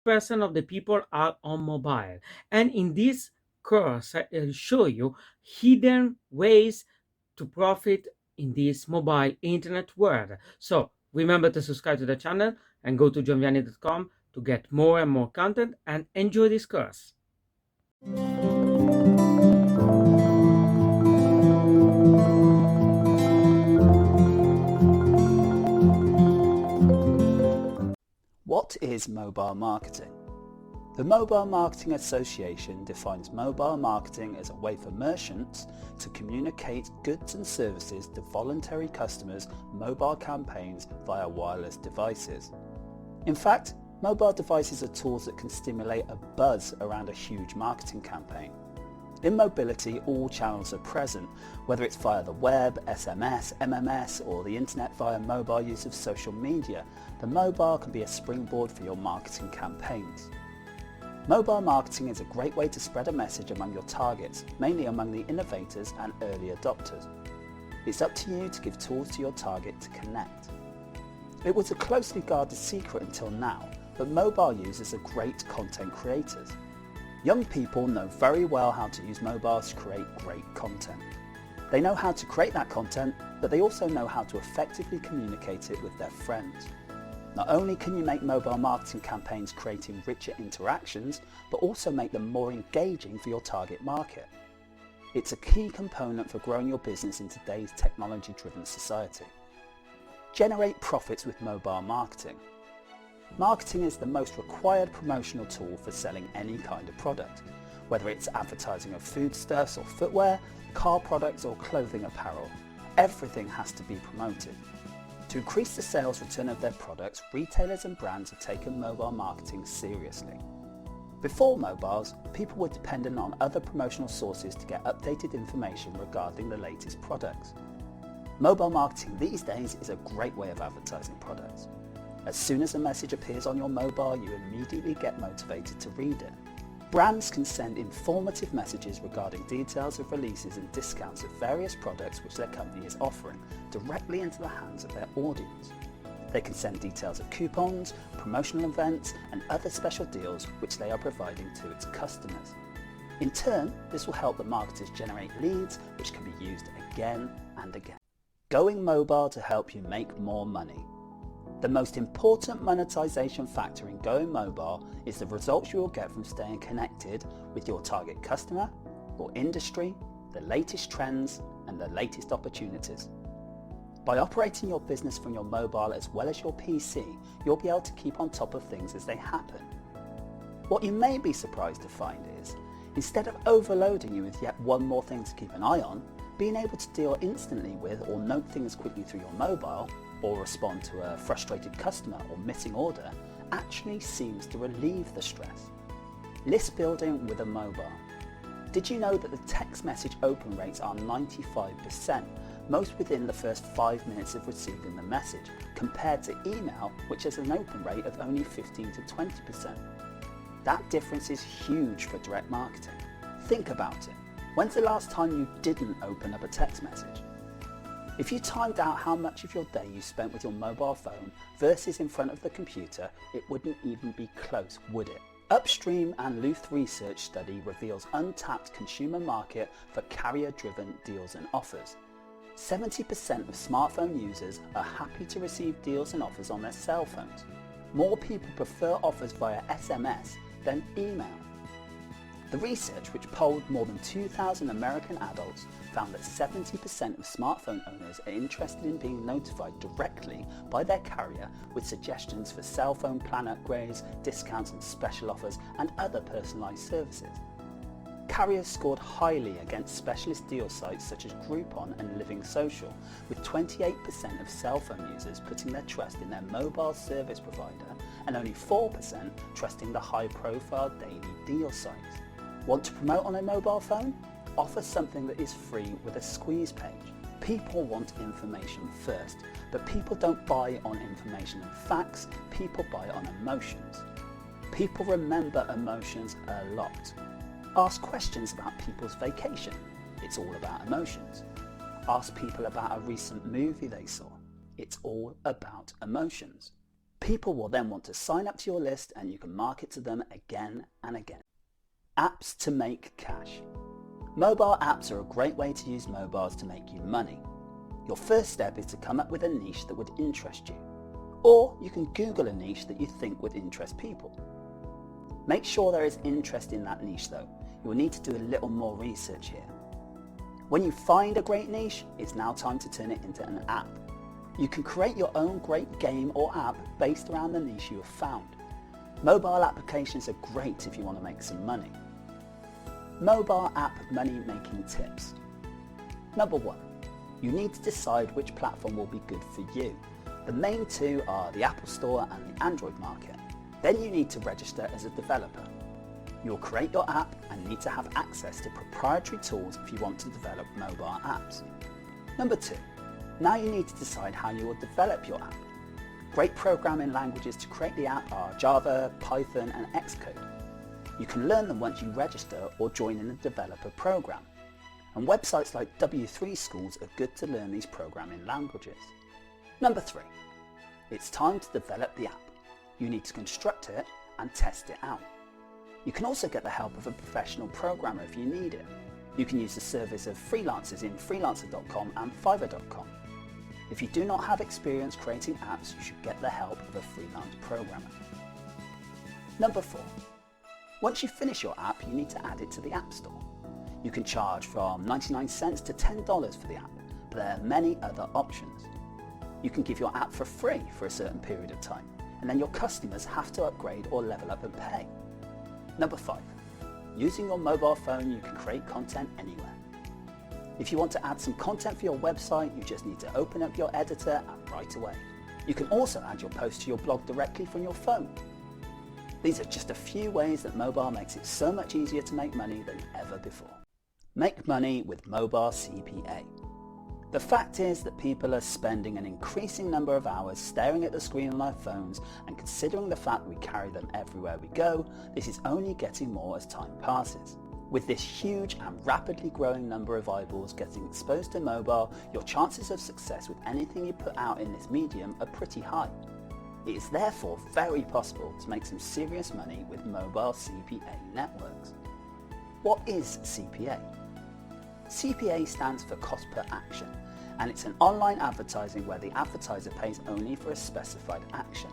Percent of the people are on mobile, and in this course I will show you hidden ways to profit in this mobile internet world. So remember to subscribe to the channel and go to johnvianney.com to get more and more content and enjoy this course. What is mobile marketing? The Mobile Marketing Association defines mobile marketing as a way for merchants to communicate goods and services to voluntary customers' mobile campaigns via wireless devices. In fact, mobile devices are tools that can stimulate a buzz around a huge marketing campaign. In mobility, all channels are present, whether it's via the web, SMS, MMS, or the internet via mobile use of social media. The mobile can be a springboard for your marketing campaigns. Mobile marketing is a great way to spread a message among your targets, mainly among the innovators and early adopters. It's up to you to give tools to your target to connect. It was a closely guarded secret until now, but mobile users are great content creators. Young people know very well how to use mobiles to create great content. They know how to create that content, but they also know how to effectively communicate it with their friends. Not only can you make mobile marketing campaigns creating richer interactions, but also make them more engaging for your target market. It's a key component for growing your business in today's technology-driven society. Generate profits with mobile marketing. Marketing is the most required promotional tool for selling any kind of product, whether it's advertising of foodstuffs or footwear, car products or clothing apparel. Everything has to be promoted. To increase the sales return of their products, retailers and brands have taken mobile marketing seriously. Before mobiles, people were dependent on other promotional sources to get updated information regarding the latest products. Mobile marketing these days is a great way of advertising products. As soon as a message appears on your mobile, you immediately get motivated to read it. Brands can send informative messages regarding details of releases and discounts of various products which their company is offering directly into the hands of their audience. They can send details of coupons, promotional events and other special deals which they are providing to its customers. In turn, this will help the marketers generate leads which can be used again and again. Going mobile to help you make more money. The most important monetization factor in going mobile is the results you will get from staying connected with your target customer, your industry, the latest trends and the latest opportunities. By operating your business from your mobile as well as your PC, you'll be able to keep on top of things as they happen. What you may be surprised to find is, instead of overloading you with yet one more thing to keep an eye on, being able to deal instantly with or note things quickly through your mobile, or respond to a frustrated customer or missing order, actually seems to relieve the stress. List building with a mobile. Did you know that the text message open rates are 95%, most within the first 5 minutes of receiving the message, compared to email, which has an open rate of only 15 to 20%. That difference is huge for direct marketing. Think about it. When's the last time you didn't open up a text message? If you timed out how much of your day you spent with your mobile phone versus in front of the computer, it wouldn't even be close, would it? Upstream and Luth research study reveals untapped consumer market for carrier-driven deals and offers. 70% of smartphone users are happy to receive deals and offers on their cell phones. More people prefer offers via SMS than email. The research, which polled more than 2,000 American adults, found that 70% of smartphone owners are interested in being notified directly by their carrier with suggestions for cell phone plan upgrades, discounts and special offers, and other personalised services. Carriers scored highly against specialist deal sites such as Groupon and Living Social, with 28% of cell phone users putting their trust in their mobile service provider and only 4% trusting the high-profile daily deal sites. Want to promote on a mobile phone? Offer something that is free with a squeeze page. People want information first, but people don't buy on information and facts, people buy on emotions. People remember emotions a lot. Ask questions about people's vacation. It's all about emotions. Ask people about a recent movie they saw. It's all about emotions. People will then want to sign up to your list and you can market to them again and again. Apps to make cash. Mobile apps are a great way to use mobiles to make you money. Your first step is to come up with a niche that would interest you. Or you can Google a niche that you think would interest people. Make sure there is interest in that niche though. You will need to do a little more research here. When you find a great niche, it's now time to turn it into an app. You can create your own great game or app based around the niche you have found. Mobile applications are great if you want to make some money. Mobile app money making tips. Number 1. You need to decide which platform will be good for you. The main two are the Apple Store and the Android market. Then you need to register as a developer. You'll create your app and need to have access to proprietary tools if you want to develop mobile apps. Number 2. Now you need to decide how you will develop your app. Great programming languages to create the app are Java, Python and Xcode. You can learn them once you register or join in a developer program. And websites like W3 Schools are good to learn these programming languages. Number 3. It's time to develop the app. You need to construct it and test it out. You can also get the help of a professional programmer if you need it. You can use the service of freelancers in freelancer.com and fiverr.com. If you do not have experience creating apps, you should get the help of a freelance programmer. Number 4. Once you finish your app, you need to add it to the App Store. You can charge from 99 cents to $10 for the app, but there are many other options. You can give your app for free for a certain period of time, and then your customers have to upgrade or level up and pay. Number 5. Using your mobile phone, you can create content anywhere. If you want to add some content for your website, you just need to open up your editor and write away. You can also add your post to your blog directly from your phone. These are just a few ways that mobile makes it so much easier to make money than ever before. Make money with mobile CPA. The fact is that people are spending an increasing number of hours staring at the screen on their phones, and considering the fact that we carry them everywhere we go, this is only getting more as time passes. With this huge and rapidly growing number of eyeballs getting exposed to mobile, your chances of success with anything you put out in this medium are pretty high. It is therefore very possible to make some serious money with mobile CPA networks. What is CPA? CPA stands for cost per action, and it's an online advertising where the advertiser pays only for a specified action.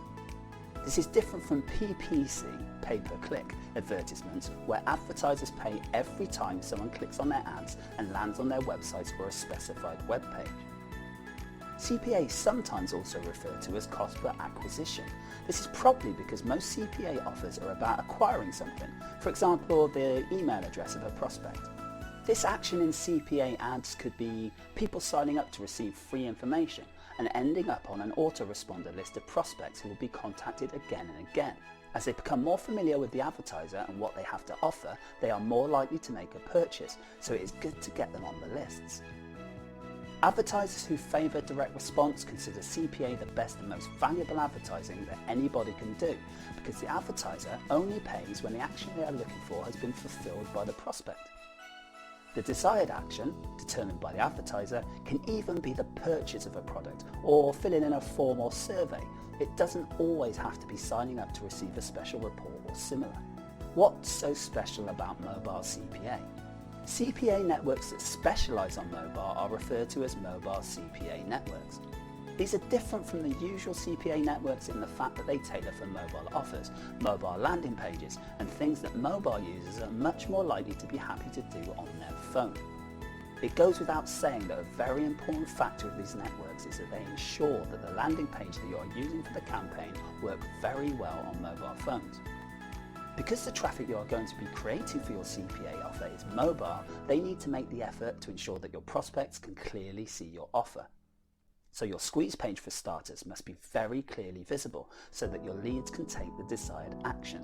This is different from PPC, pay-per-click, advertisements where advertisers pay every time someone clicks on their ads and lands on their websites or a specified web page. CPA is sometimes also referred to as cost per acquisition. This is probably because most CPA offers are about acquiring something, for example the email address of a prospect. This action in CPA ads could be people signing up to receive free information and ending up on an autoresponder list of prospects who will be contacted again and again. As they become more familiar with the advertiser and what they have to offer, they are more likely to make a purchase, so it is good to get them on the lists. Advertisers who favour direct response consider CPA the best and most valuable advertising that anybody can do, because the advertiser only pays when the action they are looking for has been fulfilled by the prospect. The desired action, determined by the advertiser, can even be the purchase of a product or filling in a form or survey. It doesn't always have to be signing up to receive a special report or similar. What's so special about mobile CPA? CPA networks that specialise on mobile are referred to as mobile CPA networks. These are different from the usual CPA networks in the fact that they tailor for mobile offers, mobile landing pages, and things that mobile users are much more likely to be happy to do on their phone. It goes without saying that a very important factor of these networks is that they ensure that the landing page that you are using for the campaign work very well on mobile phones. Because the traffic you are going to be creating for your CPA offer is mobile, they need to make the effort to ensure that your prospects can clearly see your offer. So your squeeze page for starters must be very clearly visible so that your leads can take the desired action.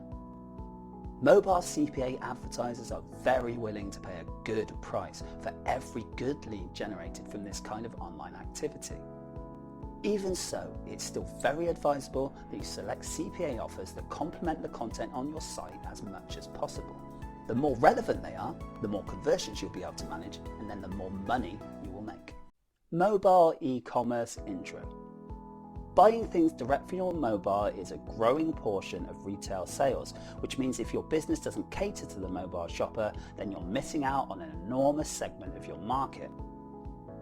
Mobile CPA advertisers are very willing to pay a good price for every good lead generated from this kind of online activity. Even so, it's still very advisable that you select CPA offers that complement the content on your site as much as possible. The more relevant they are, the more conversions you'll be able to manage, and then the more money you will make. Mobile e-commerce intro. Buying things direct from your mobile is a growing portion of retail sales, which means if your business doesn't cater to the mobile shopper, then you're missing out on an enormous segment of your market.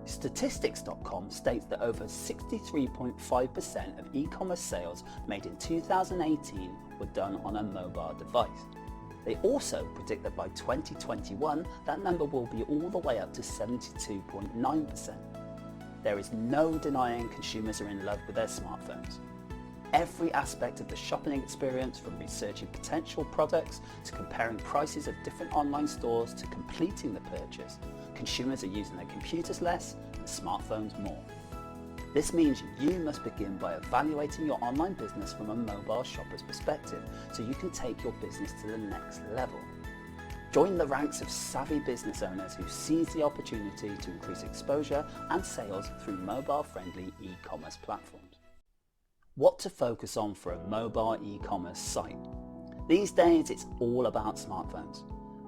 Statistics.com states that over 63.5% of e-commerce sales made in 2018 were done on a mobile device. They also predict that by 2021, that number will be all the way up to 72.9%. There is no denying consumers are in love with their smartphones. Every aspect of the shopping experience, from researching potential products to comparing prices of different online stores to completing the purchase, consumers are using their computers less and smartphones more. This means you must begin by evaluating your online business from a mobile shopper's perspective so you can take your business to the next level. Join the ranks of savvy business owners who seize the opportunity to increase exposure and sales through mobile-friendly e-commerce platforms. What to focus on for a mobile e-commerce site? These days it's all about smartphones.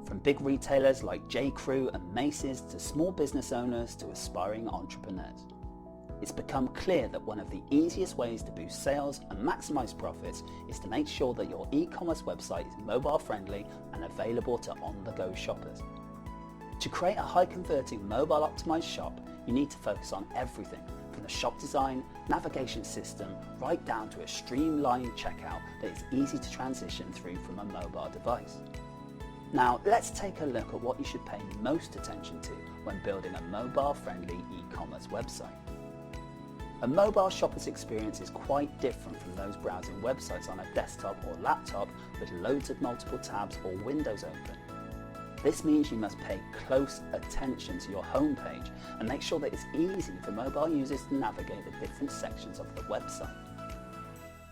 From big retailers like J.Crew and Macy's to small business owners to aspiring entrepreneurs. It's become clear that one of the easiest ways to boost sales and maximize profits is to make sure that your e-commerce website is mobile friendly and available to on-the-go shoppers. To create a high-converting mobile optimized shop, you need to focus on everything from the shop design, navigation system, right down to a streamlined checkout that is easy to transition through from a mobile device. Now let's take a look at what you should pay most attention to when building a mobile-friendly e-commerce website. A mobile shopper's experience is quite different from those browsing websites on a desktop or laptop with loads of multiple tabs or windows open. This means you must pay close attention to your homepage and make sure that it's easy for mobile users to navigate the different sections of the website.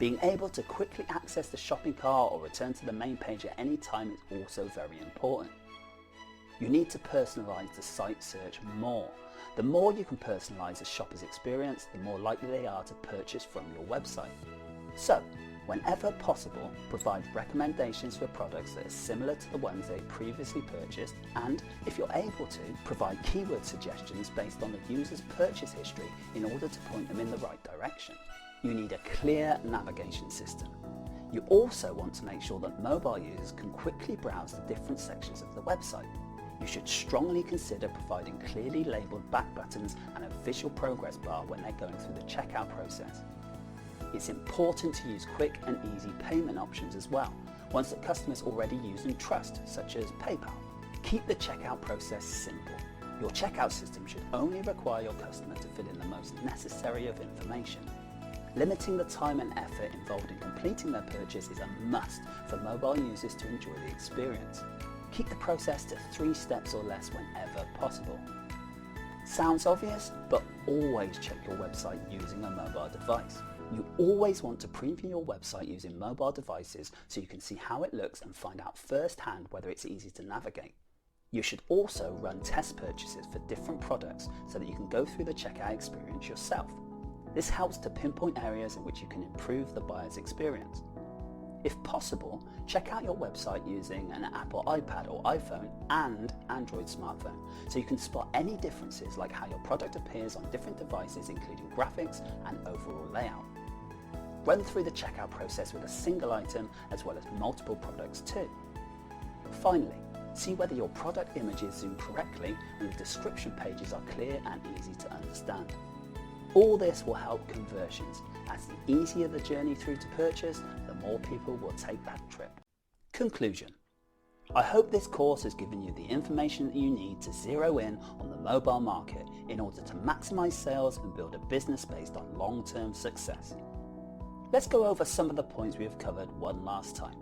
Being able to quickly access the shopping cart or return to the main page at any time is also very important. You need to personalize the site search more. The more you can personalize a shopper's experience, the more likely they are to purchase from your website. So, whenever possible, provide recommendations for products that are similar to the ones they previously purchased, and if you're able to, provide keyword suggestions based on the user's purchase history in order to point them in the right direction. You need a clear navigation system. You also want to make sure that mobile users can quickly browse the different sections of the website. You should strongly consider providing clearly labelled back buttons and a visual progress bar when they're going through the checkout process. It's important to use quick and easy payment options as well, ones that customers already use and trust, such as PayPal. Keep the checkout process simple. Your checkout system should only require your customer to fill in the most necessary of information. Limiting the time and effort involved in completing their purchase is a must for mobile users to enjoy the experience. Keep the process to 3 steps or less whenever possible. Sounds obvious, but always check your website using a mobile device. You always want to preview your website using mobile devices so you can see how it looks and find out firsthand whether it's easy to navigate. You should also run test purchases for different products so that you can go through the checkout experience yourself. This helps to pinpoint areas in which you can improve the buyer's experience. If possible, check out your website using an Apple iPad or iPhone and Android smartphone so you can spot any differences like how your product appears on different devices, including graphics and overall layout. Run through the checkout process with a single item as well as multiple products too. Finally, see whether your product images zoom correctly and the description pages are clear and easy to understand. All this will help conversions, as the easier the journey through to purchase, the more people will take that trip. Conclusion. I hope this course has given you the information that you need to zero in on the mobile market in order to maximize sales and build a business based on long-term success. Let's go over some of the points we have covered one last time.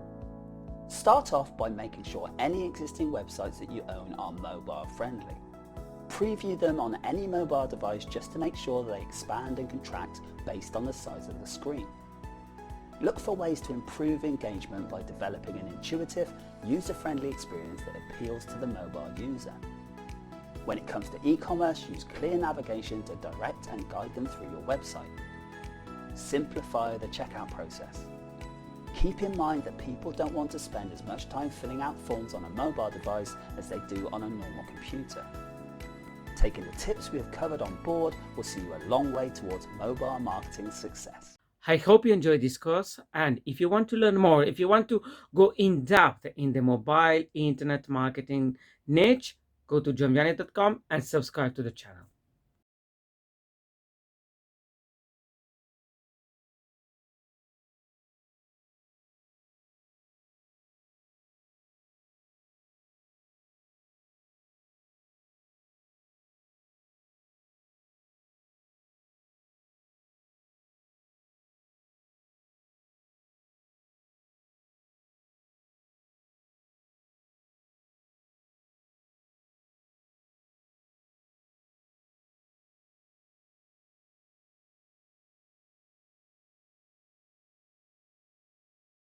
Start off by making sure any existing websites that you own are mobile friendly. Preview them on any mobile device just to make sure they expand and contract based on the size of the screen. Look for ways to improve engagement by developing an intuitive, user-friendly experience that appeals to the mobile user. When it comes to e-commerce, use clear navigation to direct and guide them through your website. Simplify the checkout process. Keep in mind that people don't want to spend as much time filling out forms on a mobile device as they do on a normal computer. Taking the tips we have covered on board will see you a long way towards mobile marketing success. I hope you enjoyed this course, and if you want to learn more, if you want to go in depth in the mobile internet marketing niche, go to johnvianney.com and subscribe to the channel.